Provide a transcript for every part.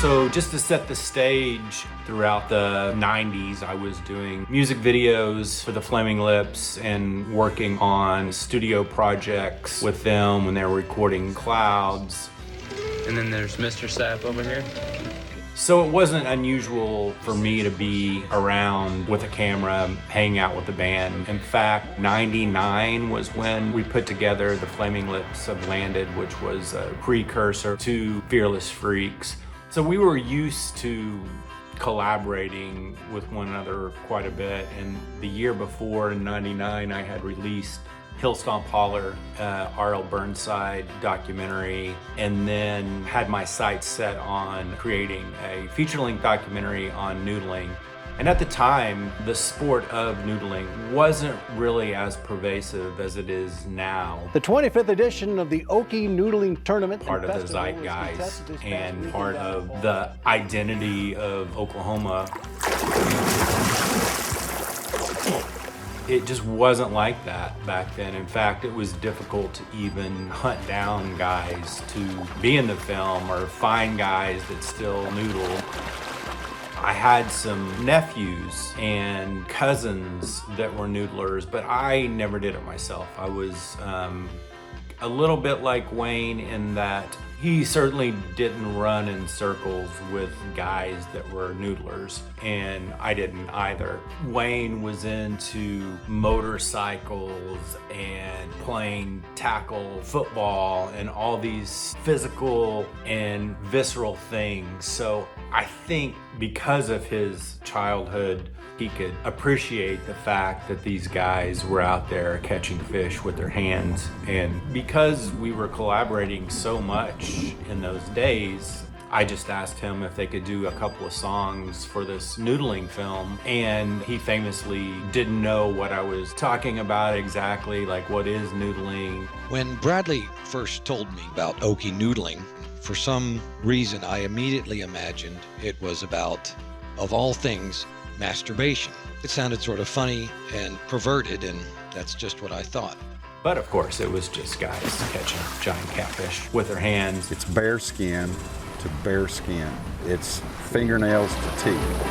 So just to set the stage, throughout the 90s, I was doing music videos for the Flaming Lips and working on studio projects with them when they were recording Clouds. And then there's Mr. Sap over here. So it wasn't unusual for me to be around with a camera, hanging out with the band. In fact, 99 was when we put together the Flaming Lips of Landed, which was a precursor to Fearless Freaks. So we were used to collaborating with one another quite a bit. And the year before, in 99, I had released Hill Stomp Holler, R.L. Burnside documentary, and then had my sights set on creating a feature-length documentary on noodling. And at the time, the sport of noodling wasn't really as pervasive as it is now. The 25th edition of the Okie Noodling Tournament. Part of the zeitgeist and part of the identity of Oklahoma. It just wasn't like that back then. In fact, it was difficult to even hunt down guys to be in the film or find guys that still noodle. I had some nephews and cousins that were noodlers, but I never did it myself. I was a little bit like Wayne in that he certainly didn't run in circles with guys that were noodlers, and I didn't either. Wayne was into motorcycles and playing tackle football and all these physical and visceral things. So I think because of his childhood, he could appreciate the fact that these guys were out there catching fish with their hands. And because we were collaborating so much in those days, I just asked him if they could do a couple of songs for this noodling film. And he famously didn't know what I was talking about exactly, like what is noodling. When Bradley first told me about Okie Noodling, for some reason I immediately imagined it was about, of all things, masturbation. It sounded sort of funny and perverted, and that's just what I thought. But of course, it was just guys catching giant catfish with their hands. It's bare skin to bare skin. It's fingernails to teeth.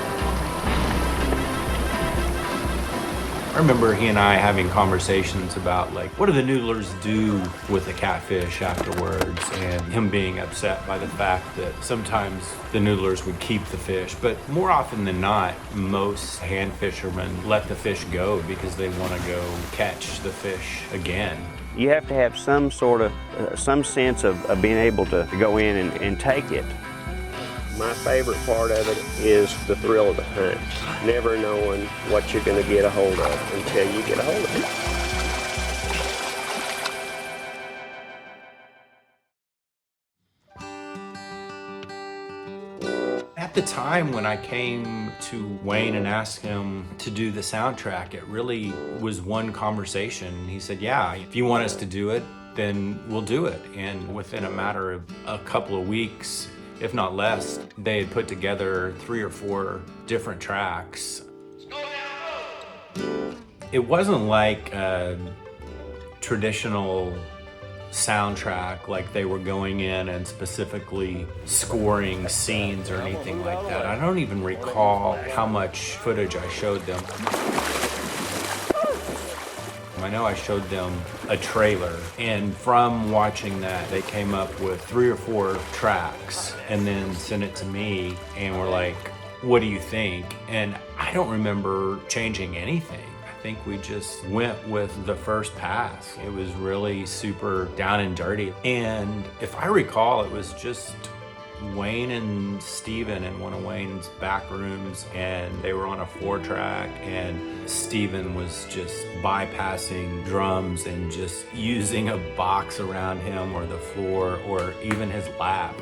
I remember he and I having conversations about, like, what do the noodlers do with the catfish afterwards, and him being upset by the fact that sometimes the noodlers would keep the fish, but more often than not, most hand fishermen let the fish go because they want to go catch the fish again. You have to have some sort of, some sense of being able to go in and take it. My favorite part of it is the thrill of the hunt. Never knowing what you're going to get a hold of until you get a hold of it. At the time when I came to Wayne and asked him to do the soundtrack, it really was one conversation. He said, yeah, if you want us to do it, then we'll do it. And within a matter of a couple of weeks, if not less, they had put together 3 or 4 different tracks. It wasn't like a traditional soundtrack, like they were going in and specifically scoring scenes or anything like that. I don't even recall how much footage I showed them. I know I showed them a trailer, and from watching that, they came up with 3 or 4 tracks and then sent it to me and were like, what do you think? And I don't remember changing anything. I think we just went with the first pass. It was really super down and dirty. And if I recall, it was just Wayne and Steven in one of Wayne's back rooms, and they were on a 4-track, and Steven was just bypassing drums and just using a box around him or the floor or even his lap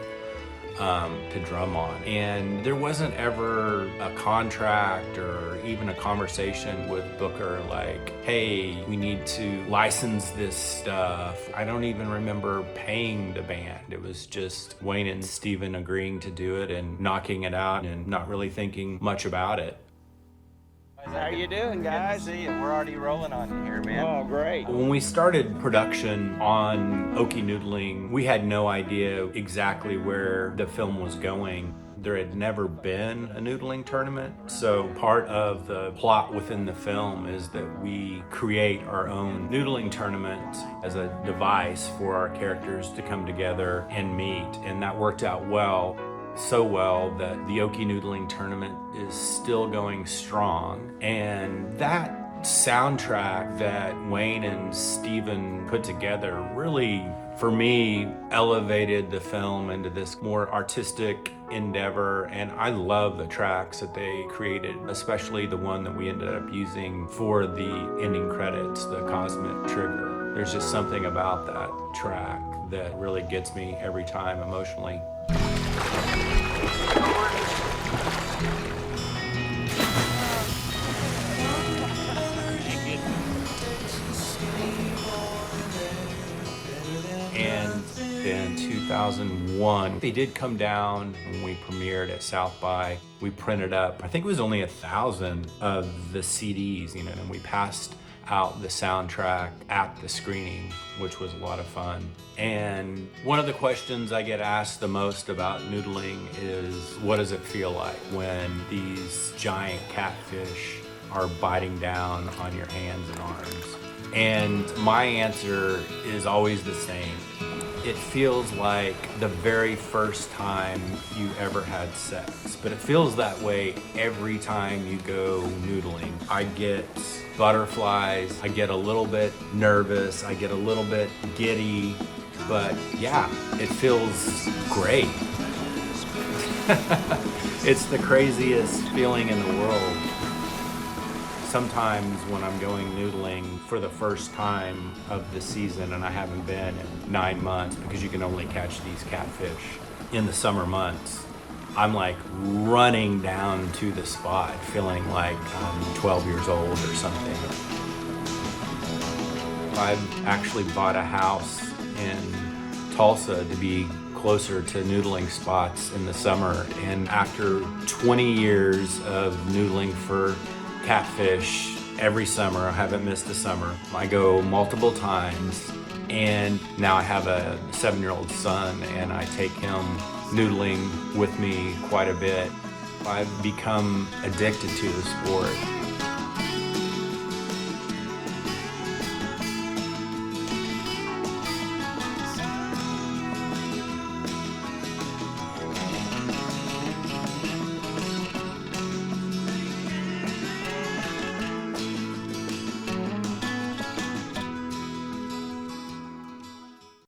to drum on. And there wasn't ever a contract or even a conversation with Booker like, hey, we need to license this stuff. I don't even remember paying the band. It was just Wayne and Steven agreeing to do it and knocking it out and not really thinking much about it. How you doing, guys? Good to see you. We're already rolling on you here, man. Oh, great. When we started production on Okie Noodling, we had no idea exactly where the film was going. There had never been a noodling tournament, so part of the plot within the film is that we create our own noodling tournament as a device for our characters to come together and meet, and that worked out well. So well that the Okie Noodling tournament is still going strong, and that soundtrack that Wayne and Steven put together really, for me, elevated the film into this more artistic endeavor, and I love the tracks that they created, especially the one that we ended up using for the ending credits, the Cosmic Trigger. There's just something about that track that really gets me every time emotionally. And in 2001, they did come down when we premiered at South by. We printed up, I think it was only 1,000 of the CDs, and we passed out the soundtrack at the screening, which was a lot of fun. And one of the questions I get asked the most about noodling is, what does it feel like when these giant catfish are biting down on your hands and arms? And my answer is always the same. It feels like the very first time you ever had sex, but it feels that way every time you go noodling. I get butterflies, I get a little bit nervous, I get a little bit giddy, but yeah, it feels great. It's the craziest feeling in the world. Sometimes when I'm going noodling for the first time of the season, and I haven't been in 9 months because you can only catch these catfish in the summer months, I'm like running down to the spot feeling like I'm 12 years old or something. I've actually bought a house in Tulsa to be closer to noodling spots in the summer, and after 20 years of noodling for catfish every summer, I haven't missed a summer. I go multiple times, and now I have a 7-year-old son, and I take him noodling with me quite a bit. I've become addicted to the sport.